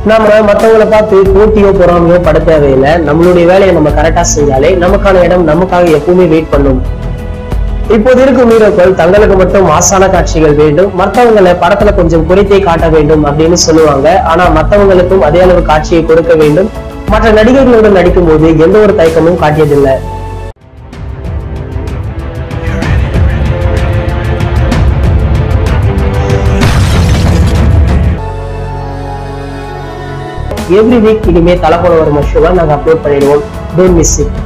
நாம மத்தவங்களை பார்த்து போட்டியோ பொறாமையோ பட தேவையில்லை. நம்மளுடைய வேலையை நம்ம கரெக்டா செஞ்சாலே நமக்கான இடம் நமக்காக எப்பவுமே வெயிட் பண்ணும். இப்போது இருக்கும் ஹீரோக்கள் தங்களுக்கு மட்டும் மாசான காட்சிகள் வேண்டும், மற்றவங்களை படத்துல கொஞ்சம் குறைத்தே காட்ட வேண்டும் அப்படின்னு சொல்லுவாங்க. ஆனா மற்றவங்களுக்கும் அதே அளவு காட்சியை கொடுக்க வேண்டும். மற்ற நடிகர்களுடன் நடிக்கும் போது எந்த ஒரு தயக்கமும் காட்டியதில்லை. எவ்ரி வீக் இனிமே தலைப்போட வரும் ஷோவை நாங்க அப்லோட் பண்ணிடுவோம். Don't miss it.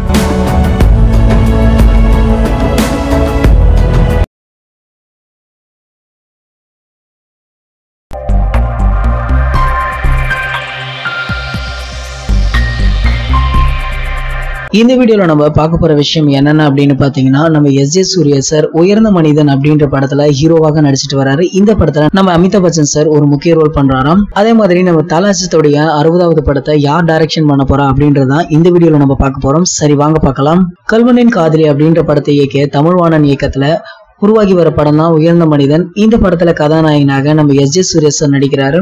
இந்த வீடியோல நம்ம பார்க்க போற விஷயம் என்னென்ன அப்படின்னு பாத்தீங்கன்னா, நம்ம எஸ்.ஜே. சூர்யா சார் உயர்ந்த மனிதன் அப்படின்ற படத்துல ஹீரோவாக நடிச்சிட்டு வராரு. இந்த படத்துல நம்ம அமிதாப் பச்சன் சார் ஒரு முக்கிய ரோல் பண்றாராம். அதே மாதிரி நம்ம தல அஜித்தோடைய 60வது படத்தை யார் டைரக்ஷன் பண்ண போறா அப்படின்றதான் இந்த வீடியோல நம்ம பார்க்க போறோம். சரி வாங்க பார்க்கலாம். கல்வனின் காதலி அப்படின்ற படத்தை இயக்கிய தமிழ்வாணன் இயக்கத்துல உருவாகி வர படம் தான் உயர்ந்த மனிதன். இந்த படத்துல கதாநாயகனாக நம்ம எஸ்.ஜே. சூர்யா சார் நடிக்கிறாரு.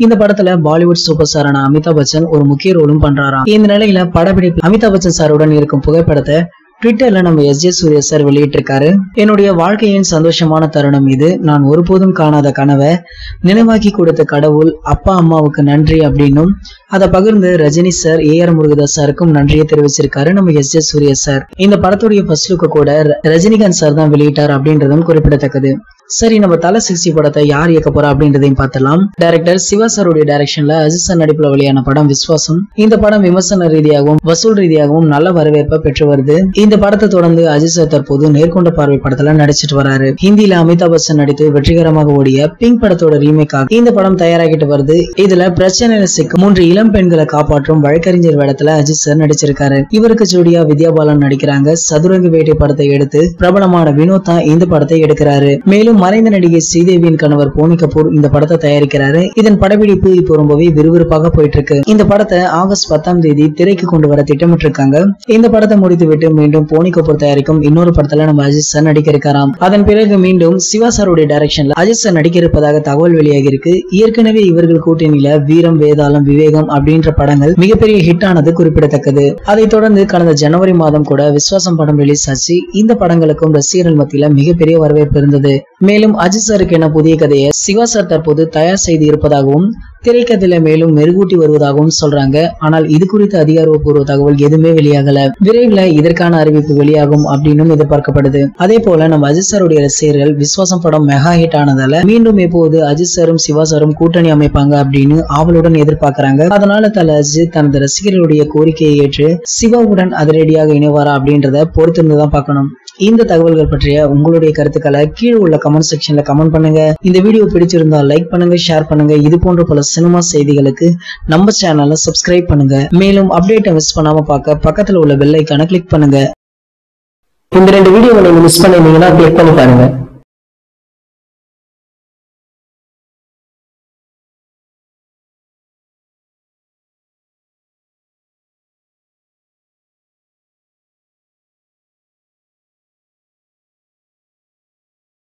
இந்த படத்துல பாலிவுட் சூப்பர் ஸ்டாரான அமிதாப் பச்சன் ஒரு முக்கிய ரோலும் பண்றாராம். இந்த நிலையில படப்பிடிப்பு அமிதாப் பச்சன் சாருடன் இருக்கும் புகைப்படத்தை ட்விட்டர்ல நம்ம எஸ்.ஜே. சூர்யா சார் வெளியிட்டிருக்காரு. என்னுடைய வாழ்க்கையின் சந்தோஷமான தருணம் இது. நான் ஒருபோதும் காணாத கனவை நினைவாக்கி கொடுத்த கடவுள், அப்பா அம்மாவுக்கு நன்றி அப்படின்னும் அதை பகிர்ந்து ரஜினி சார், ஏ.ஆர். முருகதாஸ் சாருக்கும் நன்றியை தெரிவிச்சிருக்காரு நம்ம எஸ்.ஜே. சூர்யா சார். இந்த படத்துடைய ஃபர்ஸ்ட் லுக்க கூட ரஜினிகாந்த் சார் தான் வெளியிட்டார் அப்படின்றதும் குறிப்பிடத்தக்கது. சரி, நம்ம தல 60 படத்தை யார் இயக்க போறா அப்படின்றதையும் பார்த்தலாம். டைரக்டர் சிவா சாருடைய டைரக்ஷன்ல அஜித் சார் நடிப்புல வெளியான படம் விஸ்வாசம். இந்த படம் விமர்சன ரீதியாகவும் வசூல் ரீதியாகவும் நல்ல வரவேற்பை பெற்று வருது. இந்த படத்தை தொடர்ந்து அஜித் சார் தற்போது நேர்கொண்ட பார்வை படத்துல நடிச்சிட்டு வராரு. ஹிந்தியில அமிதாப் பச்சன் நடித்து வெற்றிகரமாக ஓடிய பிங்க் படத்தோட ரீமேக்காக இந்த படம் தயாராகிட்டு வருது. இதுல பிரச்சனையில சிக்கும் 3 இளம் பெண்களை காப்பாற்றும் வழக்கறிஞர் வேடத்துல அஜித் சார் நடிச்சிருக்காரு. இவருக்கு ஜோடியா வித்யா பாலன் நடிக்கிறாங்க. சதுரங்க வேட்டை படத்தை எடுத்து பிரபலமான வினோத் தான் இந்த படத்தை எடுக்கிறாரு. மேலும் மறைந்த நடிகை ஸ்ரீதேவியின் கணவர் போனி கபூர் இந்த படத்தை தயாரிக்கிறாரு. இதன் படப்பிடிப்பு இப்போ ரொம்பவே விறுவிறுப்பாக போயிட்டு இருக்கு. இந்த படத்தை ஆகஸ்ட் 10ஆம் தேதி திரைக்கு கொண்டு வர திட்டமிட்டு இருக்காங்க. இந்த படத்தை முடித்துவிட்டு மீண்டும் போனி கபூர் தயாரிக்கும் இன்னொரு படத்துல நம்ம அஜித் சார் நடிக்க இருக்காராம். அதன் பிறகு மீண்டும் சிவா சாருடைய டைரக்ஷன்ல அஜித் சார் நடிக்க இருப்பதாக தகவல் வெளியாகி இருக்கு. ஏற்கனவே இவர்கள் கூட்டணியில வீரம், வேதாளம், விவேகம் அப்படின்ற படங்கள் மிகப்பெரிய ஹிட் ஆனது குறிப்பிடத்தக்கது. அதைத் தொடர்ந்து கடந்த ஜனவரி மாதம் கூட விஸ்வாசம் படம் ரிலீஸ் ஆச்சு. இந்த படங்களுக்கும் ரசிகர்கள் மத்தியில மிகப்பெரிய வரவேற்பு இருந்தது. மேலும் அஜித் சாருக்கு என புதிய கதையை சிவா சார் தற்போது தயார் செய்து இருப்பதாகவும் திரைக்கதையில மேலும் மெருகூட்டி வருவதாகவும் சொல்றாங்க. ஆனால் இது குறித்த அதிகாரப்பூர்வ தகவல் எதுவுமே வெளியாகல. விரைவில் இதற்கான அறிவிப்பு வெளியாகும் அப்படின்னு எதிர்பார்க்கப்படுது. அதே போல நம்ம அஜித் சாருடைய ரசிகர்கள் விஸ்வாசம் படம் மெகா ஹிட் ஆனதால மீண்டும் எப்போது அஜித் சாரும் சிவா சாரும் கூட்டணி அமைப்பாங்க அப்படின்னு ஆவலுடன் எதிர்பார்க்கறாங்க. அதனால தல அஜித் தனது ரசிகர்களுடைய கோரிக்கையை ஏற்று சிவாவுடன் அதிரடியாக இணைவாரா அப்படின்றத பொறுத்திருந்துதான் பார்க்கணும். இந்த தகவல்கள் பற்றிய உங்களுடைய கருத்துக்களை கீழே உள்ள கமெண்ட் செக்ஷன்ல கமெண்ட் பண்ணுங்க. இந்த வீடியோ பிடிச்சிருந்தா லைக் பண்ணுங்க, ஷேர் பண்ணுங்க. இது போன்ற பல சினிமா செய்திகளுக்கு நம்ம சேனலை சப்ஸ்கிரைப் பண்ணுங்க. மேலும் அப்டேட்டை மிஸ் பண்ணாம பார்க்க பக்கத்துல உள்ள பெல் ஐகானை கிளிக் பண்ணுங்க. இந்த 2 வீடியோவை நீங்க மிஸ் பண்ணிருந்தீங்கன்னா கிளிக் பண்ணி பாருங்க.